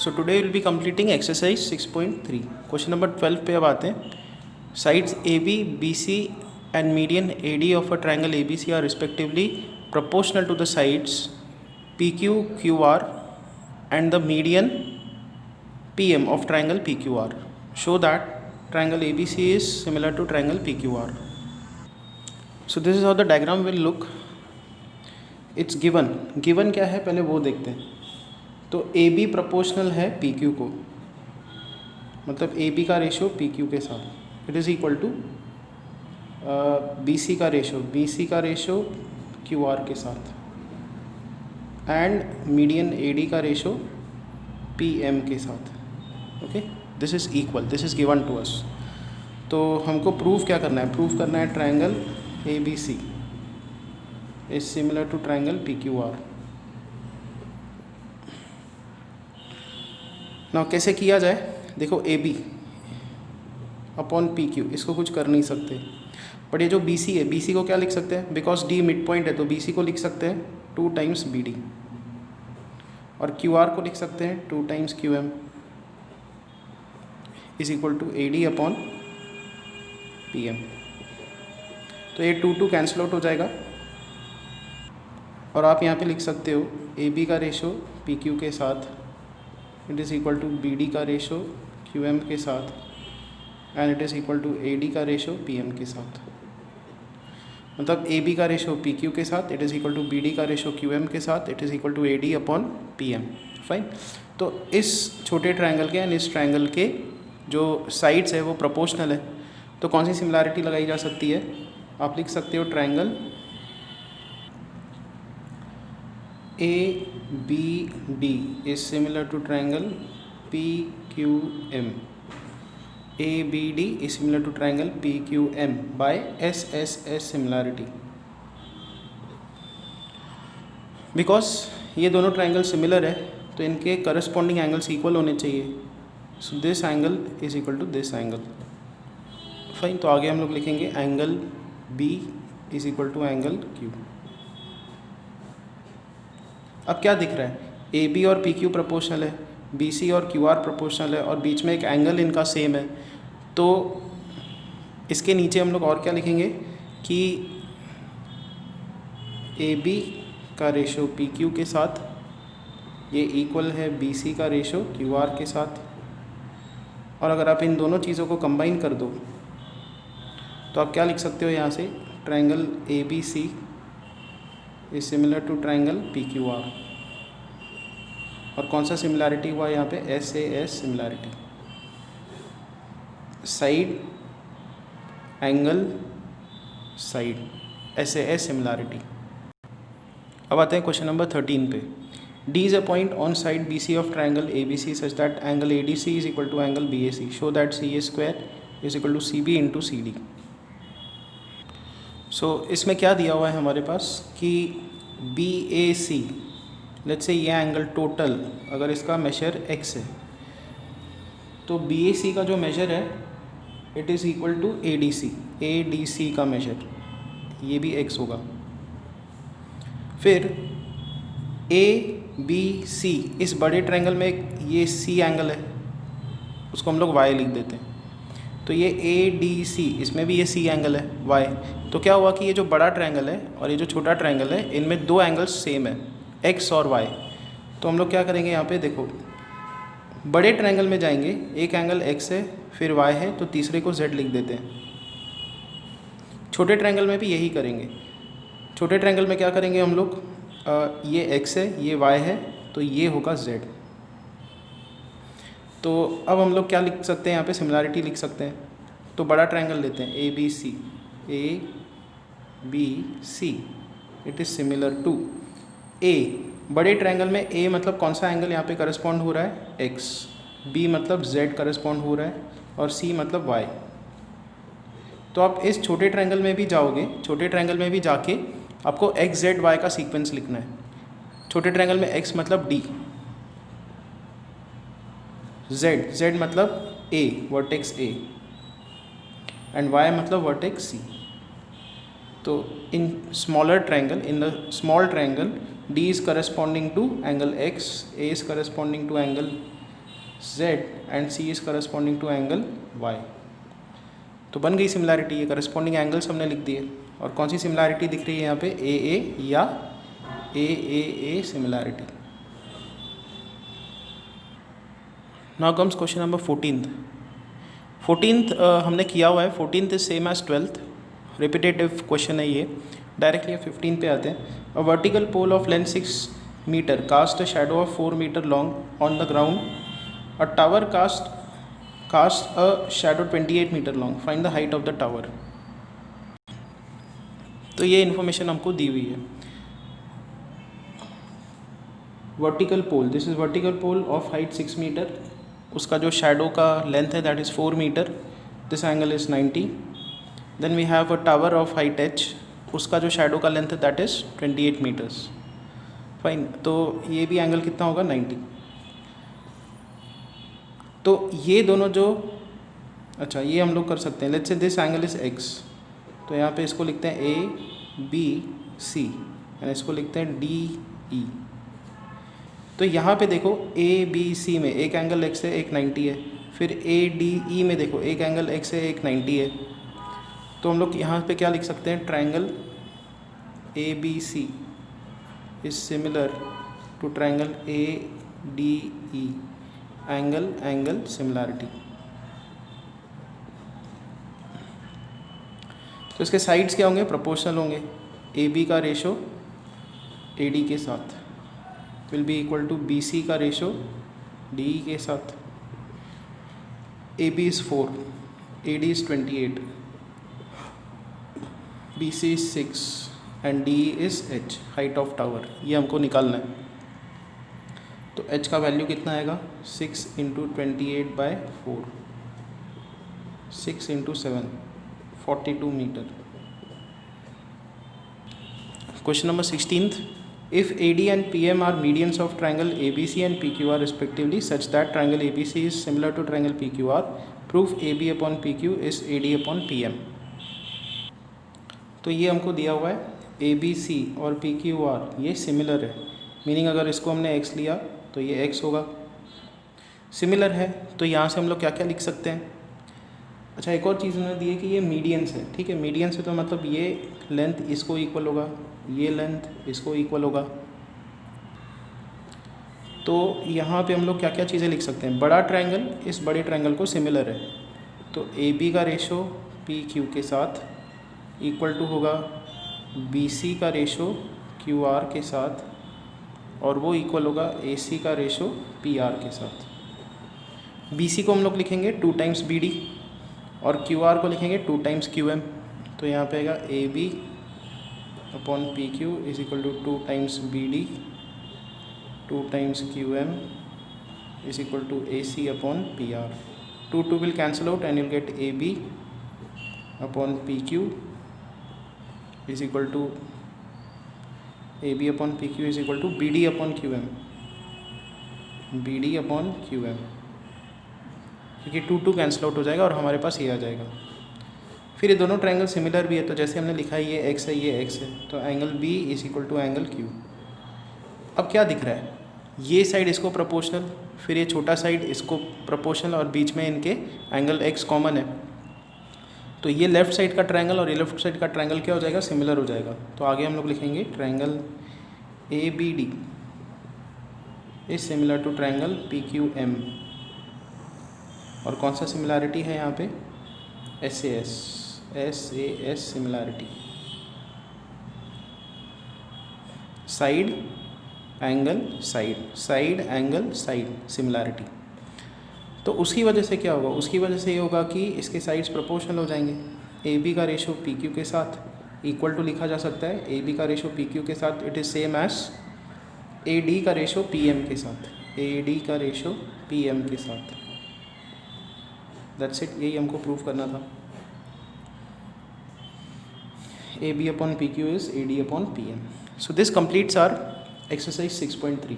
So today will be completing exercise 6.3. Question number 12 पे अब आते हैं. Sides A B B C and median A D of a triangle A B C are respectively proportional to the sides PQ QR and the median PM of triangle PQR. Show that triangle ABC is similar to triangle PQR. So this is how the diagram will look. It's given. Given क्या है पहले वो देखते हैं. तो AB proportional है PQ को, मतलब AB का रेशो PQ के साथ. It is equal to BC का रेशो QR के साथ एंड मीडियन AD का रेशो PM के साथ. Okay, this is equal, this is given to us. तो हमको प्रूव क्या करना है? प्रूव करना है triangle ABC is similar to triangle PQR. Now कैसे किया जाए? देखो AB अपॉन PQ, इसको कुछ कर नहीं सकते, बट ये जो BC है, BC को क्या लिख सकते हैं? बिकॉज D मिड पॉइंट है तो BC को लिख सकते हैं 2 टाइम्स BD, और QR को लिख सकते हैं 2 times QM is equal to AD upon PM. तो ये 2 कैंसिल आउट हो जाएगा और आप यहाँ पे लिख सकते हो AB का रेशो PQ के साथ it is equal to BD का रेशो QM के साथ and it is equal to AD का रेशो PM के साथ. मतलब AB का रेशो PQ के साथ it is equal to BD का रेशो QM के साथ it is equal to AD upon PM. Fine. तो इस छोटे ट्रायंगल के एंड इस ट्रायंगल के जो साइड्स है वो प्रोपोर्शनल है. तो कौन सी सिमिलैरिटी लगाई जा सकती है? आप लिख सकते हो triangle ABD is similar to triangle PQM. ABD is similar to triangle PQM by SSS similarity. Because ये दोनों ट्राइंगल सिमिलर है तो इनके करस्पॉन्डिंग एंगल्स इक्वल होने चाहिए. So this angle is equal to this angle. Fine. तो आगे हम लोग लिखेंगे angle B is equal to angle Q. अब क्या दिख रहा है? AB और PQ प्रोपोर्शनल है, BC और QR प्रोपोर्शनल है और बीच में एक एंगल इनका सेम है. तो इसके नीचे हम लोग और क्या लिखेंगे कि AB का रेशो PQ के साथ ये इक्वल है BC का रेशो QR के साथ. और अगर आप इन दोनों चीज़ों को कंबाइन कर दो तो आप क्या लिख सकते हो यहाँ से? Triangle ABC is similar to triangle PQR. और कौन सा सिमिलैरिटी हुआ यहाँ पे? SAS similarity. Side angle side, SAS similarity. अब आते हैं क्वेश्चन नंबर 13 पे. D is a point on side BC of triangle ABC such that angle ADC is equal to angle BAC. Show that CA square is equal to CB into CD. So इसमें क्या दिया हुआ है हमारे पास कि BAC, let's say ये angle total अगर इसका मेजर x है तो BAC का जो मेजर है it is equal to ADC का मेजर, ये भी x होगा. फिर ABC, इस बड़े ट्रायंगल में ये C एंगल है, उसको हम लोग y लिख देते हैं. तो ये ADC, इसमें भी ये C एंगल है y. तो क्या हुआ कि ये जो बड़ा ट्रायंगल है और ये जो छोटा ट्रायंगल है इनमें 2 एंगल्स सेम है, x और y. तो हम लोग क्या करेंगे यहाँ पे? देखो बड़े ट्रायंगल में जाएंगे, एक एंगल x है फिर y है तो तीसरे को z लिख देते हैं. छोटे ट्रायंगल में भी यही करेंगे. छोटे ट्रायंगल में क्या करेंगे हम लोग? ये x है ये y है तो ये होगा z. तो अब हम लोग क्या लिख सकते हैं यहाँ पे? सिमिलैरिटी लिख सकते हैं. तो बड़ा ट्रायंगल लेते हैं ABC it is similar to A. बड़े ट्रायंगल में A मतलब कौन सा एंगल यहाँ पे करस्पॉन्ड हो रहा है? X. B मतलब Z करस्पॉन्ड हो रहा है और C मतलब Y. तो आप इस छोटे ट्रायंगल में भी जाओगे, छोटे ट्रायंगल में भी जाके आपको X Z Y का सीक्वेंस लिखना है. छोटे ट्रायंगल में X मतलब D, Z मतलब A vertex A and Y मतलब वर्टेक्स C. तो in smaller triangle, in the small triangle D is corresponding to angle X, A is corresponding to angle Z and C is corresponding to angle Y। तो बन गई similarity, ये corresponding angles हमने लिख दिए। और कौन सी सिमिलैरिटी दिख रही है यहाँ पे, AA या AAA similarity. Now comes question number 14th हमने किया हुआ है। 14th is same as 12th, repetitive question है ये। डायरेक्टली 15 पे आते हैं। A vertical pole of length 6 metre cast a shadow of 4 metre long on the ground. A tower cast a shadow 28 metre long, find the height of the tower. तो ये information हमको दी हुई है। Vertical pole, this is vertical pole of height 6 metre, उसका जो shadow का length है that is 4 metre, this angle is 90। Then we have a tower of height h, उसका जो शैडो का लेंथ है दैट इज़ 28 मीटर्स, फाइन। तो ये भी एंगल कितना होगा, 90। तो ये दोनों जो, अच्छा ये हम लोग कर सकते हैं। Let's say this angle is x, तो यहाँ पे इसको लिखते हैं ABC एंड इसको लिखते हैं DE। तो यहाँ पे देखो ABC में एक एंगल x है, एक 90 है। फिर ADE में देखो एक एंगल x है, एक 90 है। तो हम लोग यहाँ पे क्या लिख सकते हैं, triangle ABC is similar to triangle ADE, angle similarity. तो इसके साइड्स क्या होंगे, प्रोपोर्शनल होंगे। AB का रेशो AD के साथ will be equal to BC का रेशो DE के साथ। AB is 4, AD is 28, BC is 6 and DE is H, height of tower. ये हमको निकालना है। तो H का वैल्यू कितना आएगा, 6 into 28/4, 6 into 7, 42 metre. Question number 16th, if AD and PM are medians of triangle ABC and PQR respectively such that triangle ABC is similar to triangle PQR, prove AB upon PQ is AD upon PM। तो ये हमको दिया हुआ है ABC और PQR ये similar है, meaning अगर इसको हमने x लिया तो ये x होगा। सिमिलर है तो यहाँ से हम लोग क्या क्या लिख सकते हैं। अच्छा एक और चीज़ उन्होंने दी है कि ये मीडियंस है, ठीक है। मीडियंस है तो मतलब ये लेंथ इसको इक्वल होगा, ये लेंथ इसको इक्वल होगा। तो यहाँ पे हम लोग क्या क्या चीज़ें लिख सकते हैं। बड़ा ट्रायंगल इस बड़े ट्रायंगल को सिमिलर है, तो AB का रेशो PQ के साथ इक्वल टू होगा BC का रेशो QR के साथ, और वो इक्वल होगा AC का रेशो PR के साथ। BC को हम लोग लिखेंगे 2 टाइम्स BD और QR को लिखेंगे 2 टाइम्स QM। तो यहाँ पे आएगा AB upon PQ is equal to 2 times BD, 2 times QM is equal to AC upon PR। 2 will cancel out and you'll get AB upon PQ is equal to AB upon PQ is equal to BD upon QM, BD upon QM, क्योंकि 2 cancel out हो जाएगा और हमारे पास ये आ जाएगा। फिर ये दोनों ट्रायंगल सिमिलर भी है, तो जैसे हमने लिखा है ये x है ये x है, तो angle B is equal to angle Q। अब क्या दिख रहा है, ये साइड इसको प्रोपोर्शनल, फिर ये छोटा साइड इसको प्रोपोर्शनल, और बीच में इनके एंगल x कॉमन है। तो ये लेफ्ट साइड का ट्रायंगल और ये लेफ्ट साइड का ट्रायंगल क्या हो जाएगा, सिमिलर हो जाएगा। तो आगे हम लोग लिखेंगे triangle ABD is similar to triangle PQM। और कौन सा सिमिलैरिटी है यहाँ पे, SAS similarity, side angle side similarity. तो उसकी वजह से क्या होगा, उसकी वजह से ये होगा कि इसके साइड्स प्रोपोर्शनल हो जाएंगे। AB का रेशो PQ के साथ इक्वल टू लिखा जा सकता है, AB का रेशो PQ के साथ it is same as AD का रेशो PM के साथ, AD का रेशो PM के साथ। दैट्स इट, यही हमको प्रूव करना था। AB upon PQ is AD upon PM। So this completes our exercise 6.3.